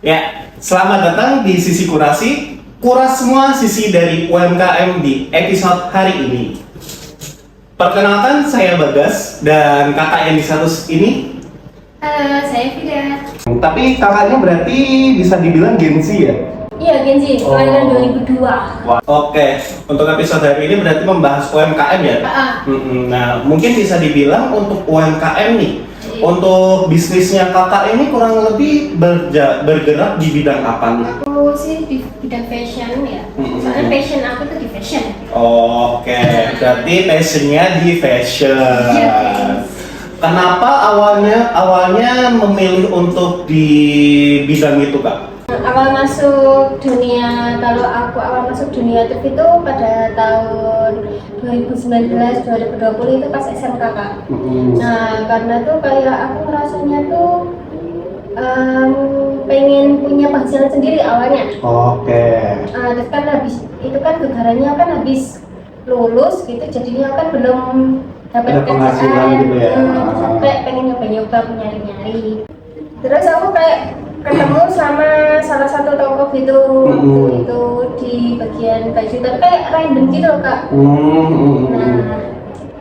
Ya, selamat datang di Sisi Kurasi. Kuras semua sisi dari UMKM di episode hari ini. Perkenalkan, saya Bagas dan kakak yang di satu ini. Halo, saya Fida. Tapi kakaknya berarti bisa dibilang Gen Z ya? Iya, Gen Z, kelahiran 2002. Oke, untuk episode hari ini berarti membahas UMKM ya? Nah, mungkin bisa dibilang untuk UMKM nih, untuk bisnisnya kakak ini kurang lebih bergerak di bidang apa nih? Aku sih di bidang fashion ya. Soalnya passion aku tuh di fashion. Oke, berarti passionnya di fashion. Iya, guys. Kenapa awalnya memilih untuk di bidang itu, Kak? Awal masuk dunia, kalau aku awal masuk dunia itu pada tahun 2019-2020 itu pas SMK, Kak. Nah, karena tuh kayak aku ngerasanya tuh pengen punya penghasilan sendiri awalnya. Oke. Terus kan habis itu kan gegarannya kan habis lulus gitu, jadinya kan belum dapat Ada penghasilan kerjaan. gitu ya. Terus aku kayak pengen nyoba-nyoba nyari-nyari. Terus aku kayak ketemu sama salah satu toko gitu, itu di bagian baju, tapi kayak random gitu loh, Kak. Nah,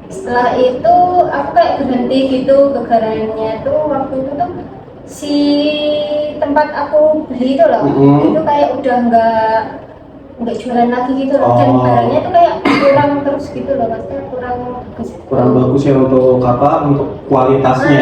setelah itu aku kayak berhenti gitu, gegarannya tuh waktu itu tuh si tempat aku beli itu loh, itu kayak udah nggak jualan lagi gitu loh, dan barangnya tuh kayak kurang terus gitu loh, maksudnya kurang bagus. Kurang bagus ya untuk kakak, untuk kualitasnya.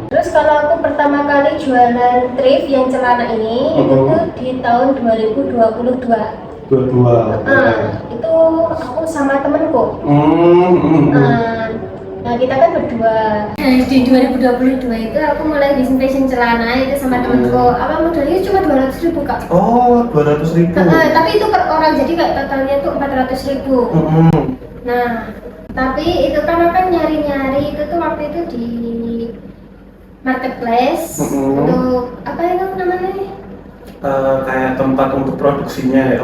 Terus kalau aku pertama kali jualan thrift yang celana ini, itu tuh di tahun 2022. Itu aku sama temenku. Nah, kita kan berdua. Di 2022 itu aku mulai bisnis fashion celana itu sama temenku. Awal modalnya cuma 200.000, Kak. Oh, 200.000. Tapi itu per orang, jadi kayak totalnya tuh 400.000. Nah, tapi itu kan akan nyari-nyari itu tuh waktu itu di marketplace untuk apa itu namanya? Kayak tempat untuk produksinya ya,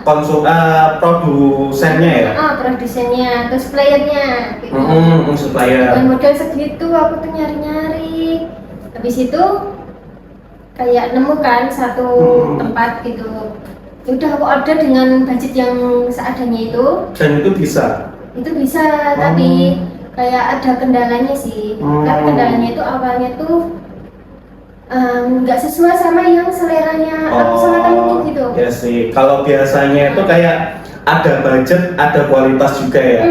produsennya ya? Produsennya, terus suppliernya gitu. Supplier. Dan modal segitu aku tuh nyari-nyari. Habis itu kayak nemu kan satu tempat gitu. Udah aku order dengan budget yang seadanya itu. Dan itu bisa? Itu bisa, tapi kayak ada kendalanya sih. Kan kendalanya itu awalnya tuh nggak sesuai sama yang seleranya aku sama temenku gitu. Ya sih, kalau biasanya itu kayak ada budget, ada kualitas juga ya.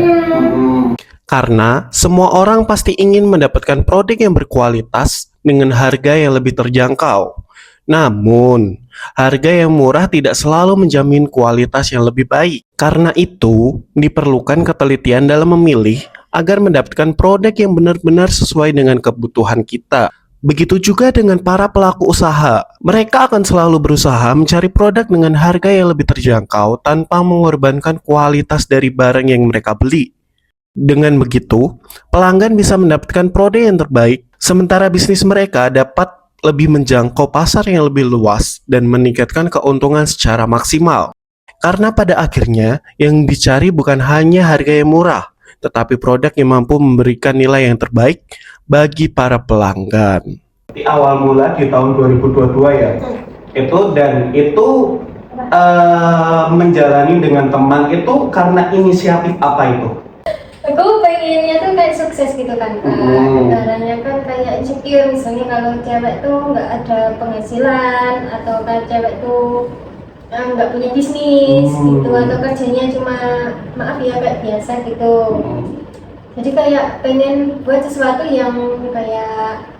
Karena semua orang pasti ingin mendapatkan produk yang berkualitas dengan harga yang lebih terjangkau. Namun, harga yang murah tidak selalu menjamin kualitas yang lebih baik. Karena itu, diperlukan ketelitian dalam memilih agar mendapatkan produk yang benar-benar sesuai dengan kebutuhan kita. Begitu juga dengan para pelaku usaha. Mereka akan selalu berusaha mencari produk dengan harga yang lebih terjangkau tanpa mengorbankan kualitas dari barang yang mereka beli. Dengan begitu, pelanggan bisa mendapatkan produk yang terbaik, sementara bisnis mereka dapat lebih menjangkau pasar yang lebih luas dan meningkatkan keuntungan secara maksimal. Karena pada akhirnya, yang dicari bukan hanya harga yang murah, tetapi produk yang mampu memberikan nilai yang terbaik bagi para pelanggan. Di awal mula di tahun 2022 ya, itu menjalani dengan teman itu karena inisiatif apa itu? Aku pengennya tuh kayak sukses gitu kan, caranya kan kayak insecure, misalnya kalau cewek tuh nggak ada penghasilan atau kan cewek tuh nggak punya bisnis gitu, atau kerjanya cuma maaf ya kayak biasa gitu. Jadi kayak pengen buat sesuatu yang kayak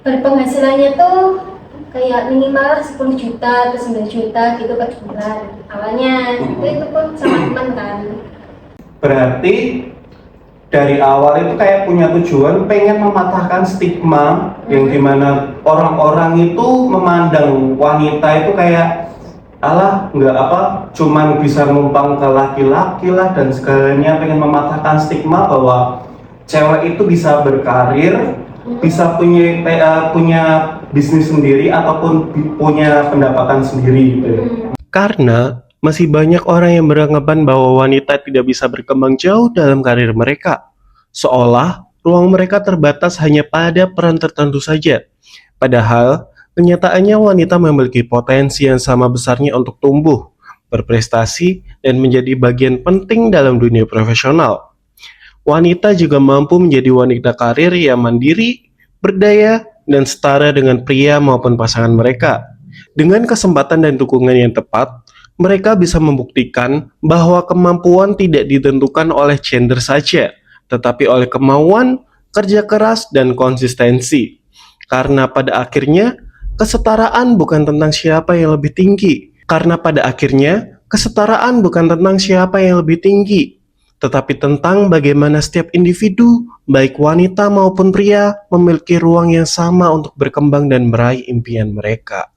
berpenghasilannya tuh kayak minimal 10 juta atau 9 juta gitu per bulan awalnya. Itu pun sama teman kan. Berarti dari awal itu kayak punya tujuan pengen mematahkan stigma yang dimana orang-orang itu memandang wanita itu kayak alah nggak cuman bisa numpang ke laki-laki lah dan segalanya, pengen mematahkan stigma bahwa cewek itu bisa berkarir, bisa punya bisnis sendiri ataupun punya pendapatan sendiri gitu ya. Karena masih banyak orang yang beranggapan bahwa wanita tidak bisa berkembang jauh dalam karir mereka, seolah ruang mereka terbatas hanya pada peran tertentu saja. Padahal Kenyataannya wanita memiliki potensi yang sama besarnya untuk tumbuh, berprestasi, dan menjadi bagian penting dalam dunia profesional. Wanita juga mampu menjadi wanita karir yang mandiri, berdaya, dan setara dengan pria maupun pasangan mereka. Dengan kesempatan dan dukungan yang tepat, mereka bisa membuktikan bahwa kemampuan tidak ditentukan oleh gender saja, tetapi oleh kemauan, kerja keras, dan konsistensi. Karena pada akhirnya, kesetaraan bukan tentang siapa yang lebih tinggi. Karena pada akhirnya, kesetaraan bukan tentang siapa yang lebih tinggi, tetapi tentang bagaimana setiap individu, baik wanita maupun pria, memiliki ruang yang sama untuk berkembang dan meraih impian mereka.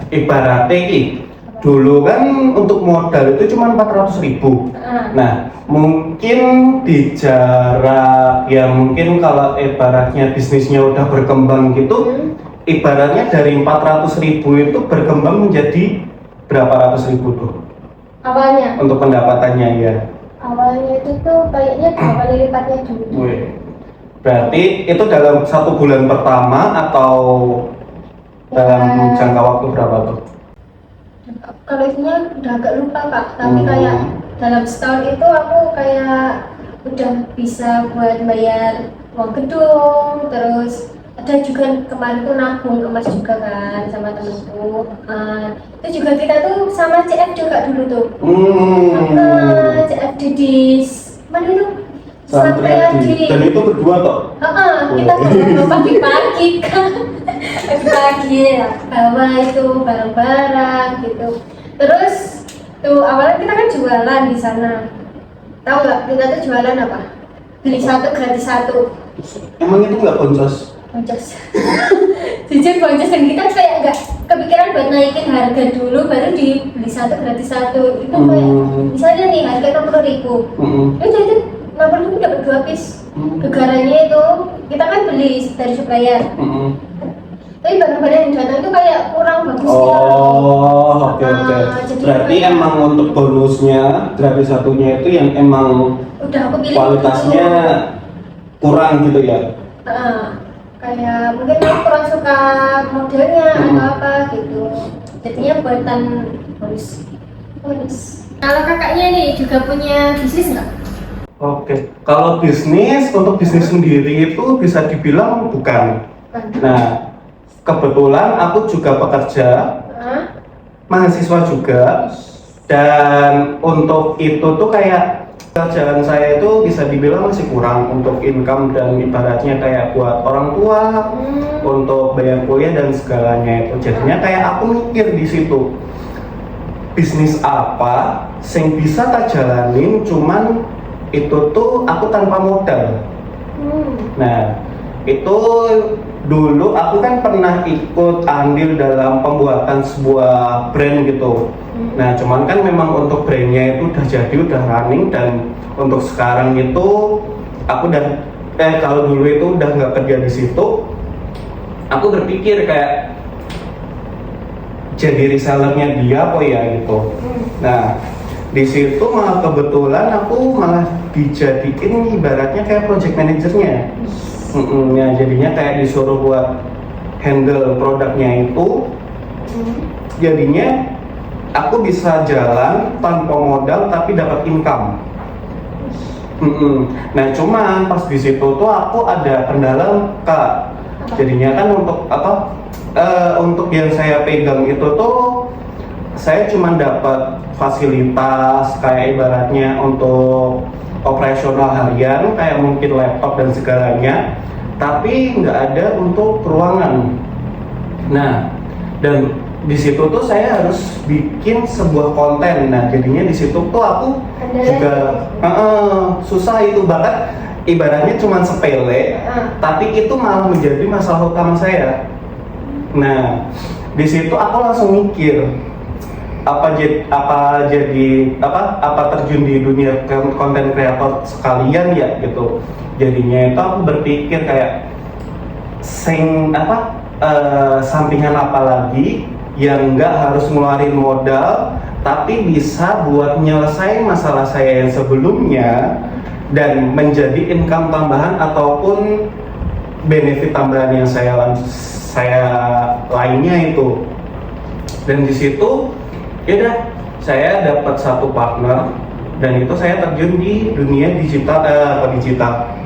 Ibaratnya ini, dulu kan untuk modal itu cuma 400.000. Nah, mungkin di jarak ya mungkin kalau ibaratnya bisnisnya udah berkembang gitu, ibaratnya dari 400.000 itu berkembang menjadi berapa ratus ribu tuh Awalnya untuk pendapatannya ya. awalnya itu tuh kayaknya 2 kali lipatnya dulu. Wih. Berarti itu dalam 1 bulan pertama atau dalam jangka waktu berapa tuh? Kalau itunya udah agak lupa Kak, tapi kayak dalam setahun itu aku kayak udah bisa buat bayar uang gedung, terus ada juga kemarin tuh nabung emas juga kan sama temenku. Itu juga kita tuh sama CF juga dulu tuh. CF Didis mana itu? Santriadi. Dan itu berdua toh? Kita ngobrol pagi-pagi kan. Pagi-pagi ya, bawa itu barang-barang gitu. Terus tuh awalnya kita kan jualan di sana. Tahu nggak kita tuh jualan apa? Beli satu gratis satu. Emang itu nggak boncos? Boncos. Jujur boncos, dan kita kayak nggak kepikiran buat naikin harga dulu baru dibeli satu gratis satu. Itu kayak misalnya nih harga 60.000. Itu 60.000 dapat 2 piece. Gegaranya itu kita kan beli dari supplier. Tapi barang-barang yang datang itu kayak kurang bagus gitu. Oke. Berarti emang untuk bonusnya gratis satunya itu yang emang udah aku pilih kualitasnya kurang gitu ya? Kayak mungkin aku kurang suka modelnya atau apa gitu. Jadinya buatan bonus. Kalau kakaknya nih juga punya bisnis nggak? Oke, kalau bisnis, untuk bisnis sendiri itu bisa dibilang bukan. Nah, kebetulan aku juga pekerja, mahasiswa juga, dan untuk itu tuh kayak kerjaan saya itu bisa dibilang masih kurang untuk income dan ibaratnya kayak buat orang tua, untuk bayar kuliah dan segalanya itu. Jadinya kayak aku mikir di situ, bisnis apa yang bisa tak jalanin cuman itu tuh aku tanpa modal. Nah, itu dulu aku kan pernah ikut andil dalam pembuatan sebuah brand gitu. Nah, cuman kan memang untuk brandnya itu udah jadi, udah running, dan untuk sekarang itu aku udah kalau dulu itu udah nggak kerja di situ, aku berpikir kayak jadi resellernya dia apa ya gitu. Nah, di situ malah kebetulan aku malah dijadiin ibaratnya kayak project manajernya. Ya, jadinya kayak disuruh buat handle produknya itu. Jadinya aku bisa jalan tanpa modal tapi dapat income. Nah, cuman pas di situ tuh aku ada kendala Kak. Jadinya kan untuk apa? Untuk yang saya pegang itu tuh saya cuma dapat fasilitas kayak ibaratnya untuk operasional harian kayak mungkin laptop dan segalanya, tapi nggak ada untuk ruangan. Nah, dan di situ tuh saya harus bikin sebuah konten. Nah, jadinya di situ tuh aku juga susah itu, bahkan ibaratnya cuma sepele, tapi itu malah menjadi masalah utama saya. Nah, di situ aku langsung mikir apa terjun di dunia konten kreator sekalian ya gitu. Jadinya itu aku berpikir kayak sampingan apa lagi yang nggak harus ngeluarin modal tapi bisa buat nyelesain masalah saya yang sebelumnya dan menjadi income tambahan ataupun benefit tambahan yang saya lainnya itu. Dan di situ ya udah saya dapat satu partner, dan itu saya terjun di dunia digital,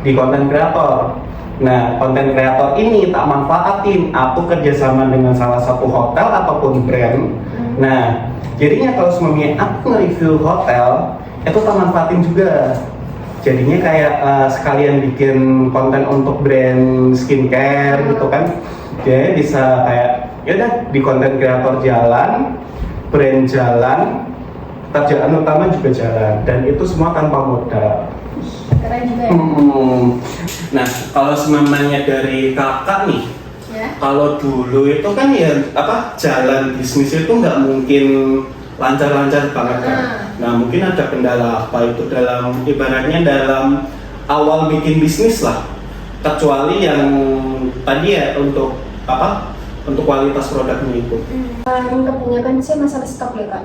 di konten kreator. Nah, konten kreator ini tak manfaatin, aku kerjasama dengan salah satu hotel ataupun brand. Nah, jadinya kalau semuanya aku nge-review hotel, itu tak manfaatin juga. Jadinya kayak sekalian bikin konten untuk brand skincare gitu kan. Jadi bisa kayak ya udah di konten kreator jalan, brand jalan, kerjaan utama juga jalan, dan itu semua tanpa modal. Keren juga ya. Nah, kalau semamanya dari kakak nih, Ya. kalau dulu itu kan ya jalan bisnis itu nggak mungkin lancar-lancar banget kan. Nah, mungkin ada kendala apa itu dalam ibaratnya dalam awal bikin bisnis lah, kecuali yang tadi ya untuk untuk kualitas produknya itu. Kebanyakan sih masalah stok ya kak.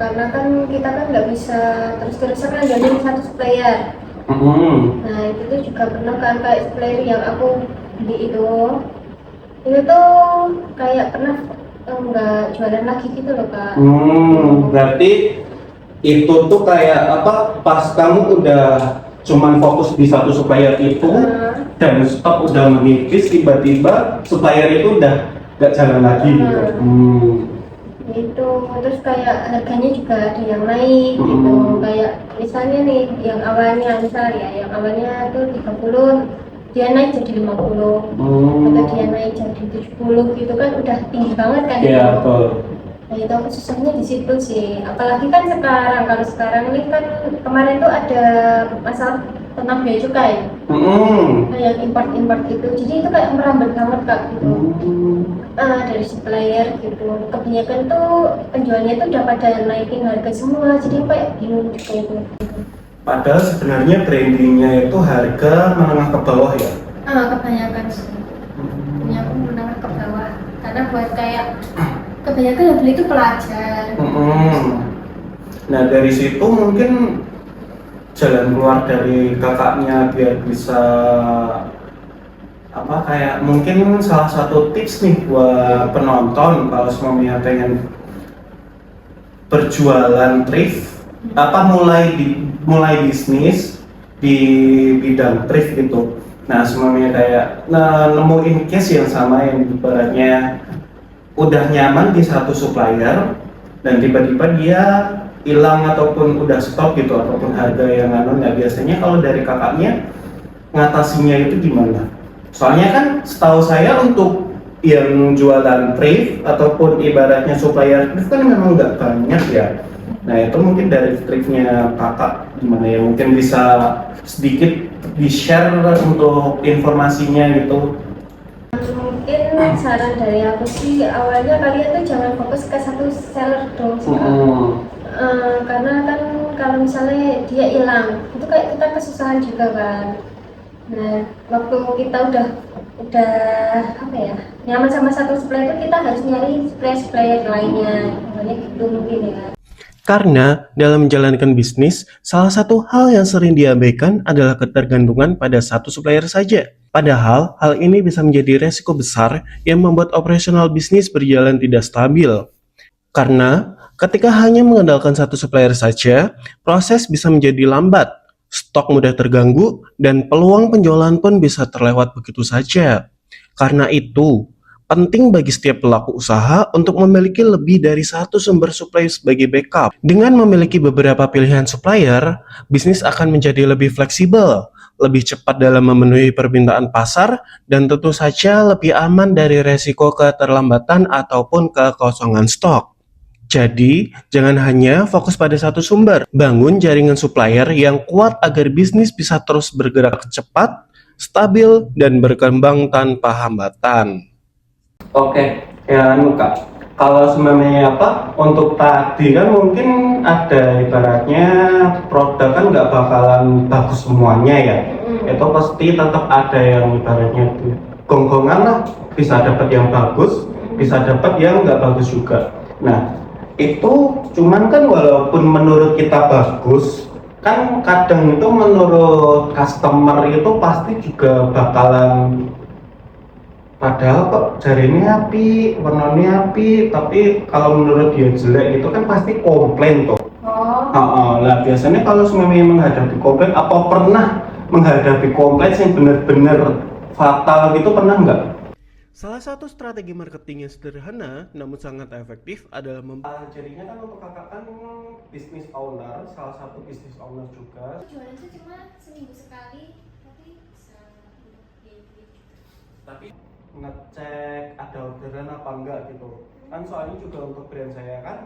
Karena kan kita kan nggak bisa terus-terusan kan dari satu supplier. Nah itu tuh juga pernah kan kayak supplier yang aku beli itu tuh kayak pernah nggak jualan lagi gitu loh kak. Berarti itu tuh kayak pas kamu udah cuman fokus di satu supplier itu dan stok udah menipis, tiba-tiba supplier itu udah nggak jalan lagi gitu. Itu terus kayak harganya juga ada yang naik gitu, kayak misalnya nih yang awalnya tuh 30 dia naik jadi 50 atau dia naik jadi 70 gitu kan udah tinggi banget kan. Iya betul. Nah itu aku susahnya di situ sih, apalagi kan kalau sekarang ini kan kemarin tuh ada masalah tentang bea cukai, kayak import gitu, jadi itu kayak merambat banget kak gitu. Dari supplier gitu, kebanyakan tuh penjualnya tuh udah pada naikin harga semua, jadi kayak bingung juga itu. Padahal sebenarnya brandingnya itu harga menengah ke bawah ya. Kebanyakan sih, punya aku menengah ke bawah, karena buat kayak kebanyakan yang beli itu pelajar. Nah dari situ mungkin jalan keluar dari kakaknya biar bisa kayak mungkin salah satu tips nih buat penonton kalau semuanya pengen berjualan thrift, mulai bisnis di bidang thrift gitu. Nah semuanya kayak nemuin case yang sama, yang ibaratnya udah nyaman di satu supplier dan tiba-tiba dia hilang ataupun udah stop gitu, ataupun harga yang nah biasanya kalau dari kakaknya ngatasinya itu gimana? Soalnya kan setahu saya untuk yang jualan thrift ataupun ibaratnya supplier thrift kan memang nggak banyak ya. Nah itu mungkin dari thriftnya kakak gimana ya, mungkin bisa sedikit di-share untuk informasinya gitu. Mungkin saran dari aku sih awalnya kalian tuh jangan fokus ke satu seller dong sih Kak. Karena kan kalau misalnya dia hilang itu kayak kita kesusahan juga kan. Nah waktu kita udah nyaman sama satu supplier itu kita harus nyari supplier lainnya, namanya gitu mungkin ya. Karena dalam menjalankan bisnis, salah satu hal yang sering diabaikan adalah ketergantungan pada satu supplier saja. Padahal, hal ini bisa menjadi resiko besar yang membuat operasional bisnis berjalan tidak stabil. Karena, ketika hanya mengandalkan satu supplier saja, proses bisa menjadi lambat, stok mudah terganggu, dan peluang penjualan pun bisa terlewat begitu saja. Karena itu, penting bagi setiap pelaku usaha untuk memiliki lebih dari satu sumber suplai sebagai backup. Dengan memiliki beberapa pilihan supplier, bisnis akan menjadi lebih fleksibel, lebih cepat dalam memenuhi permintaan pasar, dan tentu saja lebih aman dari resiko keterlambatan ataupun kekosongan stok. Jadi, jangan hanya fokus pada satu sumber. Bangun jaringan supplier yang kuat agar bisnis bisa terus bergerak cepat, stabil, dan berkembang tanpa hambatan. Oke, ya Kak. Kalau sebenarnya untuk tadi kan mungkin ada ibaratnya produk kan nggak bakalan bagus semuanya ya. Itu pasti tetap ada yang ibaratnya gonggongan lah, bisa dapat yang bagus, bisa dapat yang nggak bagus juga. Nah, itu cuman kan walaupun menurut kita bagus, kan kadang itu menurut customer itu pasti juga bakalan padahal kok jarinya api, warnanya api, tapi kalau menurut dia jelek itu kan pasti komplain tuh. Lah biasanya kalau memang menghadapi komplain, apa pernah menghadapi komplain yang benar-benar fatal gitu, pernah nggak? Salah satu strategi marketing yang sederhana namun sangat efektif adalah Jadinya kan untuk kakak kan bisnis owner, salah satu bisnis owner juga. Jualan itu cuma seminggu sekali, tapi bisa daily. Tapi ngecek ada orderan apa enggak gitu. Kan soalnya juga untuk brand saya kan.